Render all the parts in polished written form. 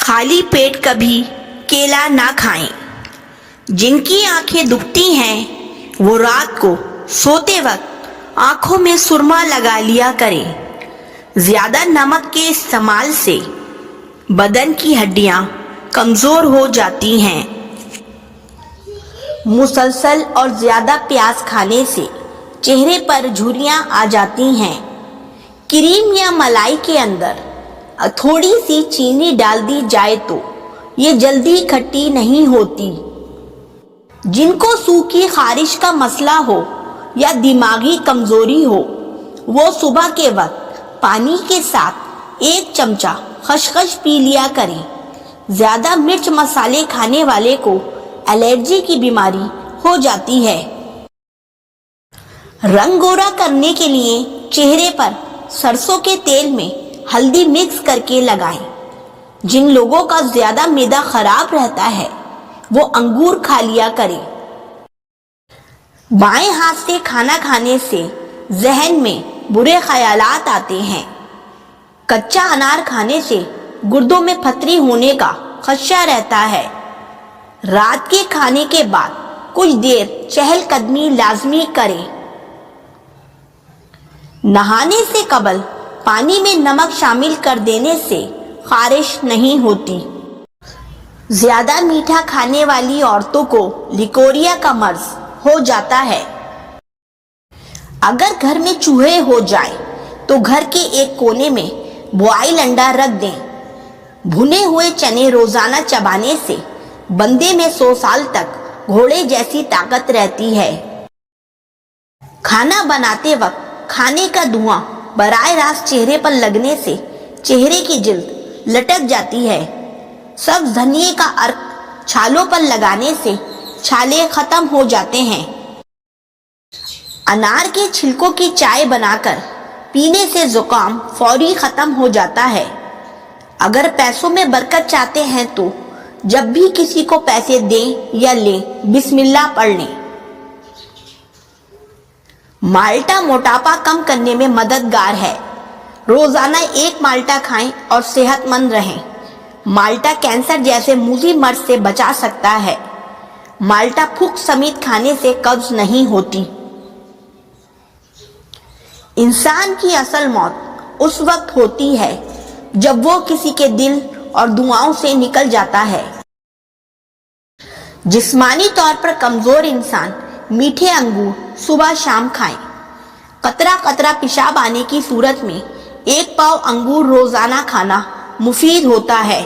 खाली पेट कभी केला ना खाएं। जिनकी आंखें दुखती हैं वो रात को सोते वक्त आंखों में सुरमा लगा लिया करें। ज्यादा नमक के इस्तेमाल से बदन की हड्डियां कमजोर हो जाती हैं। मुसलसल और ज्यादा प्याज खाने से चेहरे पर झुर्रियां आ जाती हैं। क्रीम या मलाई के अंदर थोड़ी सी चीनी डाल दी जाए तो ये जल्दी खट्टी नहीं होती। जिनको सूखी खारिश का मसला हो या दिमागी कमजोरी हो वो सुबह के वक्त पानी के साथ 1 चमचा खसखस पी लिया करें। ज्यादा मिर्च मसाले खाने वाले को एलर्जी की बीमारी हो जाती है। रंग गोरा करने के लिए चेहरे पर सरसों के तेल में हल्दी मिक्स करके लगाएं। जिन लोगों का ज्यादा मैदा खराब रहता है वो अंगूर खा लिया करें। बाएं हाथ से खाना खाने से जहन में बुरे ख्यालात आते हैं। कच्चा अनार खाने से गुर्दों में पथरी होने का खदशा रहता है। रात के खाने के बाद कुछ देर चहलकदमी लाजमी करें। नहाने से कबल पानी में नमक शामिल कर देने से खारिश नहीं होती। ज्यादा मीठा खाने वाली औरतों को लिकोरिया का मर्ज हो जाता है। अगर घर में चूहे हो जाए तो घर के एक कोने में बॉयल अंडा रख दें। भुने हुए चने रोजाना चबाने से बंदे में 100 साल तक घोड़े जैसी ताकत रहती है। खाना बनाते वक्त खाने का धुआं बराह रास्त चेहरे पर लगने से चेहरे की जिल्द लटक जाती है। सब्ज धनिये का अर्क छालों पर लगाने से छाले खत्म हो जाते हैं। अनार के छिलकों की चाय बनाकर पीने से जुकाम फौरी खत्म हो जाता है। अगर पैसों में बरकत चाहते हैं तो जब भी किसी को पैसे दें या लें बिस्मिल्लाह पढ़ लें। माल्टा मोटापा कम करने में मददगार है। रोजाना 1 माल्टा खाएं और सेहतमंद रहें। माल्टा कैंसर जैसे मूजी मर्ज से बचा सकता है। माल्टा फूक समेत खाने से कब्ज नहीं होती। इंसान की असल मौत उस वक्त होती है जब वो किसी के दिल और दुआओं से निकल जाता है। जिस्मानी तौर पर कमजोर इंसान मीठे अंगूर सुबह शाम खाएं। कतरा कतरा पेशाब आने की सूरत में 1 पाव अंगूर रोजाना खाना मुफीद होता है।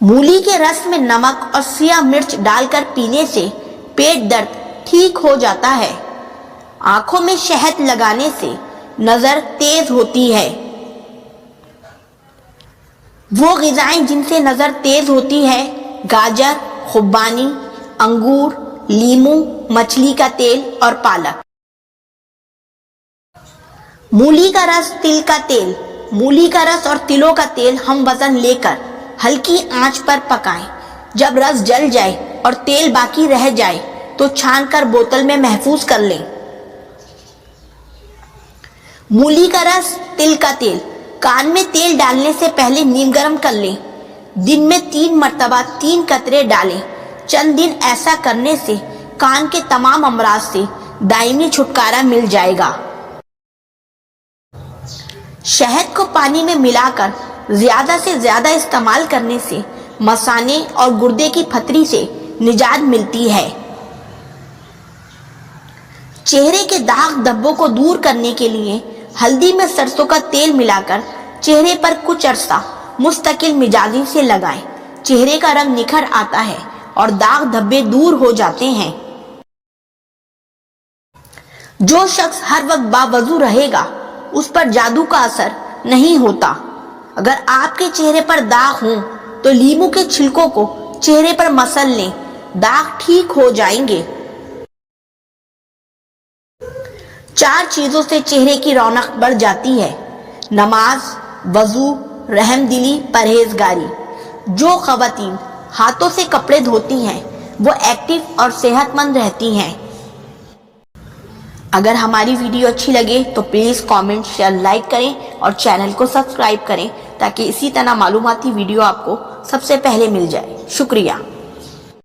मूली के रस में नमक और सिया मिर्च डालकर पीने से पेट दर्द ठीक हो जाता है। आंखों में शहद लगाने से नजर तेज होती है। वो ग़िज़ाएं जिनसे नजर तेज होती है गाजर, खुबानी, अंगूर, लीमू, मछली का तेल और पालक। मूली का रस, तिल का तेल। मूली का रस और तिलों का तेल हम वजन लेकर हल्की आंच पर पकाएं। जब रस जल जाए और तेल बाकी रह जाए तो छानकर बोतल में महफूज कर लें। मूली का रस, तिल का तेल। कान में तेल डालने से पहले नीम गर्म कर लें। दिन में 3 मर्तबा 3 कतरे डालें। चंद दिन ऐसा करने से कान के तमाम अमराज से दायमी छुटकारा मिल जाएगा। शहद को पानी में मिलाकर ज्यादा से ज्यादा इस्तेमाल करने से मसाने और गुर्दे की पथरी से निजात मिलती है। चेहरे के दाग धब्बों को दूर करने के लिए हल्दी में सरसों का तेल मिलाकर चेहरे पर कुछ अरसा मुस्तकिल मिजाजी से लगाएं। चेहरे का रंग निखर आता है और दाग धब्बे दूर हो जाते हैं। जो शख्स हर वक्त बावजू रहेगा उस पर जादू का असर नहीं होता। अगर आपके चेहरे पर दाग हों तो लीमू के छिलकों को चेहरे पर मसल लें, दाग ठीक हो जाएंगे। 4 चीजों से चेहरे की रौनक बढ़ जाती है: नमाज, वजू, रहमदिली, परहेजगारी। जो खवातीन हाथों से कपड़े धोती हैं वो एक्टिव और सेहतमंद रहती हैं। अगर हमारी वीडियो अच्छी लगे तो प्लीज़ कमेंट, शेयर, लाइक करें और चैनल को सब्सक्राइब करें تاکہ اسی طرح معلوماتی ویڈیو آپ کو سب سے پہلے مل جائے. شکریہ.